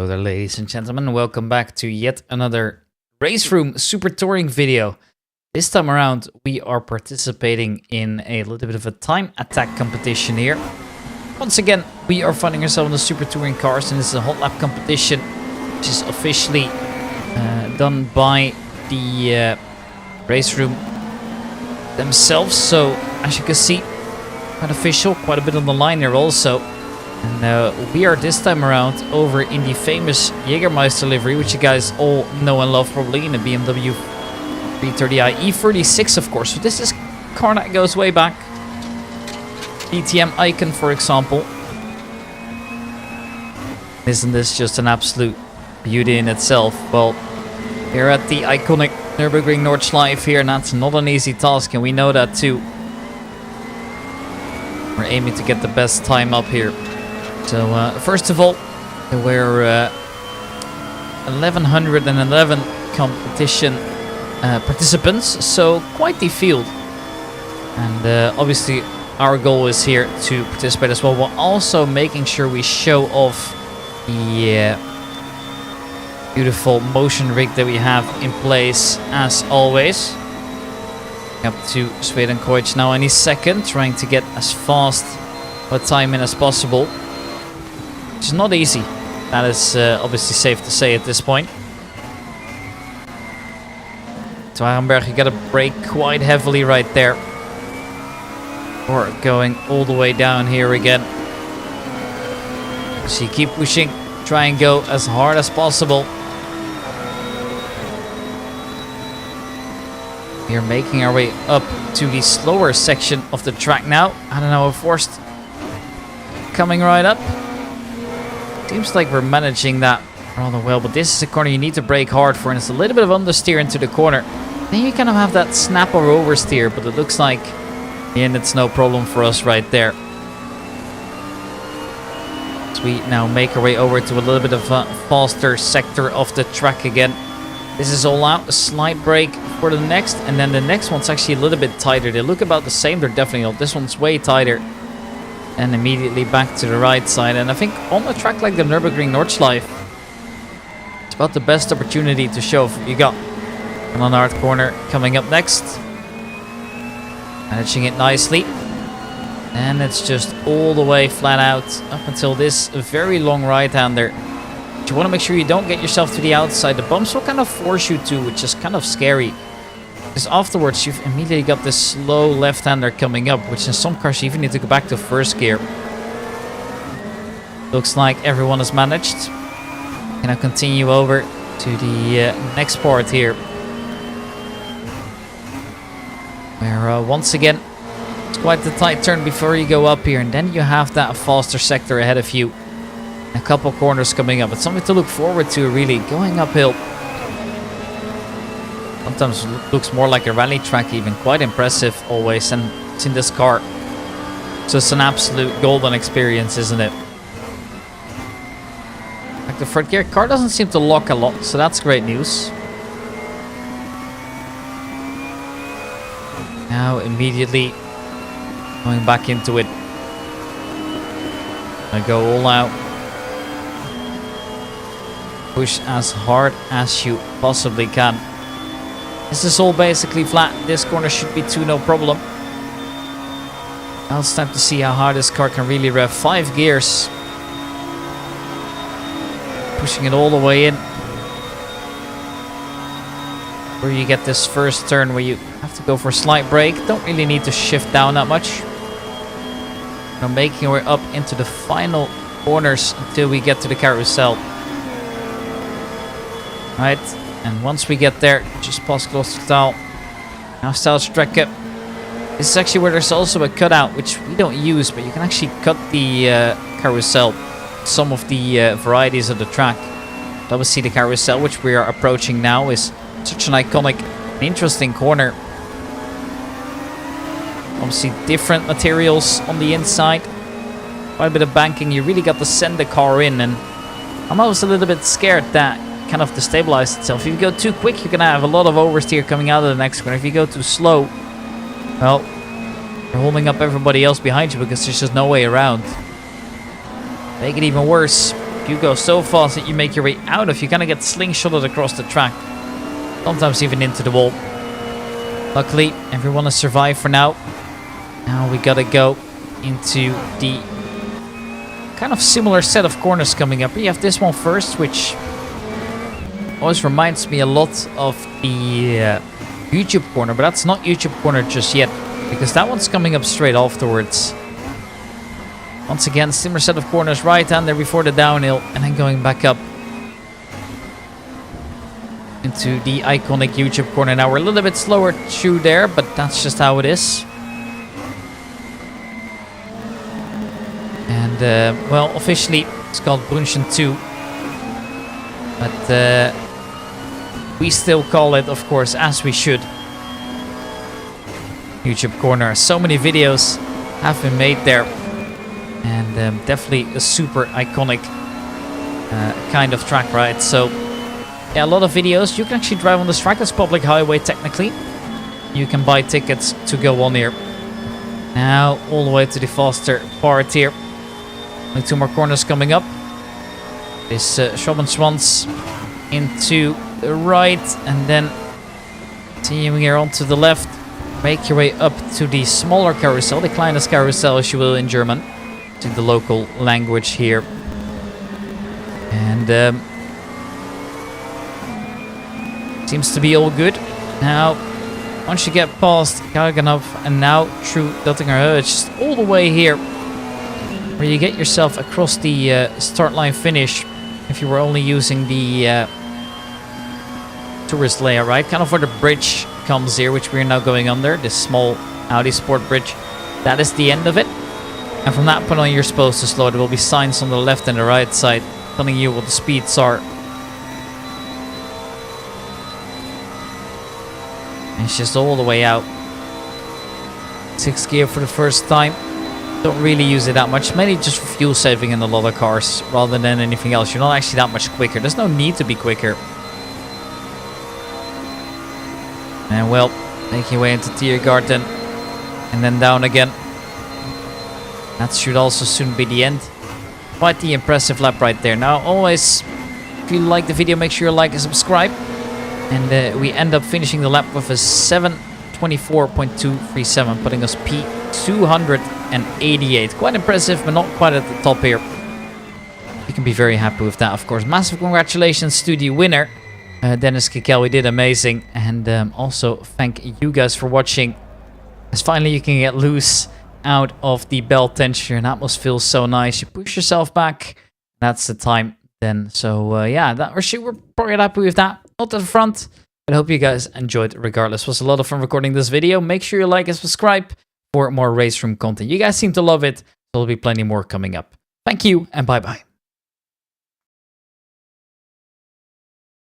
Hello there, ladies and gentlemen. Welcome back to yet another RaceRoom Super Touring video. This time around, we are participating in a little bit of a time attack competition here. Once again, we are finding ourselves in the Super Touring cars, and this is a hot lap competition, which is officially done by the RaceRoom themselves. So, as you can see, quite official, quite a bit on the line here also. And we are this time around over in the famous Jaegermeister livery, which you guys all know and love probably, in the BMW 320i E36, of course. So this is a car that goes way back. DTM icon, for example. Isn't this just an absolute beauty in itself? Well, we're at the iconic Nürburgring Nordschleife here, and that's not an easy task, and we know that too. We're aiming to get the best time up here. So, first of all, there were 1111 competition participants, so quite the field. And obviously, our goal is here to participate as well, while also making sure we show off the beautiful motion rig that we have in place, as always. Up to Swedenkoich now any second, trying to get as fast a time in as possible. Which is not easy. That is obviously safe to say at this point. So Hagenberg, you gotta brake quite heavily right there. Or going all the way down here again. So you keep pushing, try and go as hard as possible. We are making our way up to the slower section of the track now. I don't know, we're forced coming right up. Seems like we're managing that rather well, but this is a corner you need to brake hard for, and it's a little bit of understeer into the corner. Then you kind of have that snap or oversteer, but it looks like in the end it's no problem for us right there. So we now make our way over to a little bit of a faster sector of the track again. This is all out, a slight brake for the next, and then the next one's actually a little bit tighter. They look about the same, they're definitely not. This one's way tighter. And immediately back to the right side. And I think on a track like the Nürburgring Nordschleife, it's about the best opportunity to show what you got. And on our corner coming up next. Managing it nicely. And it's just all the way flat out up until this very long right-hander. But you want to make sure you don't get yourself to the outside. The bumps will kind of force you to, which is kind of scary. Because afterwards you've immediately got this slow left-hander coming up, which in some cars you even need to go back to first gear. Looks like everyone has managed. Gonna continue over to the next part here. Where once again, it's quite the tight turn before you go up here, and then you have that faster sector ahead of you. And a couple corners coming up. It's something to look forward to, really, going uphill. Sometimes looks more like a rally track, even quite impressive always, and it's in this car. So it's an absolute golden experience, isn't it? Like the third gear car doesn't seem to lock a lot, so that's great news. Now immediately going back into it. I go all out. Push as hard as you possibly can. This is all basically flat. This corner should be two, no problem. Now it's time to see how hard this car can really rev. 5 gears. Pushing it all the way in. Where you get this first turn where you have to go for a slight brake. Don't really need to shift down that much. Now making our way up into the final corners until we get to the carousel. Right. And once we get there, just past Klostertaal. Now Staalstrecke. This is actually where there's also a cutout, which we don't use, but you can actually cut the carousel. Some of the varieties of the track. But obviously the carousel, which we are approaching now, is such an iconic, interesting corner. Obviously different materials on the inside. Quite a bit of banking. You really got to send the car in, and I'm always a little bit scared that kind of destabilize itself. If you go too quick, you're gonna have a lot of oversteer coming out of the next corner. If you go too slow, well, you're holding up everybody else behind you because there's just no way around. Make it even worse. If you go so fast that you make your way out of, you kind of get slingshotted across the track. Sometimes even into the wall. Luckily, everyone has survived for now. Now we gotta go into the kind of similar set of corners coming up. You have this one first, which always reminds me a lot of the YouTube corner, but that's not YouTube corner just yet, because that one's coming up straight afterwards. Once again, similar set of corners, right-hander before the downhill, and then going back up into the iconic YouTube corner. Now we're a little bit slower through there, but that's just how it is. And, well, officially it's called Brunchen 2. But we still call it, of course, as we should, YouTube corner. So many videos have been made there. And definitely a super iconic kind of track ride. So, yeah, a lot of videos. You can actually drive on this track. That's public highway, technically. You can buy tickets to go on here. Now, all the way to the faster part here. Only 2 more corners coming up. This Schwabenswanz into the right. And then continuing here onto the left. Make your way up to the smaller carousel. The kleines carousel, as you will in German. To the local language here. And seems to be all good. Now, once you get past Garganov and now through Dottinger, it's just all the way here where you get yourself across the start line finish if you were only using the tourist layer, right? Kind of where the bridge comes here, which we are now going under, this small Audi Sport bridge. That is the end of it. And from that point on, you're supposed to slow. There will be signs on the left and the right side telling you what the speeds are. And it's just all the way out. 6th gear for the first time. Don't really use it that much. Mainly just for fuel saving in a lot of cars rather than anything else. You're not actually that much quicker. There's no need to be quicker. And well, make your way into Tiergarten. And then down again. That should also soon be the end. Quite the impressive lap right there. Now, always, if you like the video, make sure you like and subscribe. And we end up finishing the lap with a 7:24.237, putting us P288. Quite impressive, but not quite at the top here. You can be very happy with that, of course. Massive congratulations to the winner, Dennis Kikel. We did amazing. And also, thank you guys for watching. As finally you can get loose out of the belt tension, and that must feel so nice. You push yourself back, that's the time then. So yeah, we're probably happy with that. Not at the front, but I hope you guys enjoyed regardless. It was a lot of fun recording this video. Make sure you like and subscribe for more RaceRoom content. You guys seem to love it, so there'll be plenty more coming up. Thank you, and bye bye.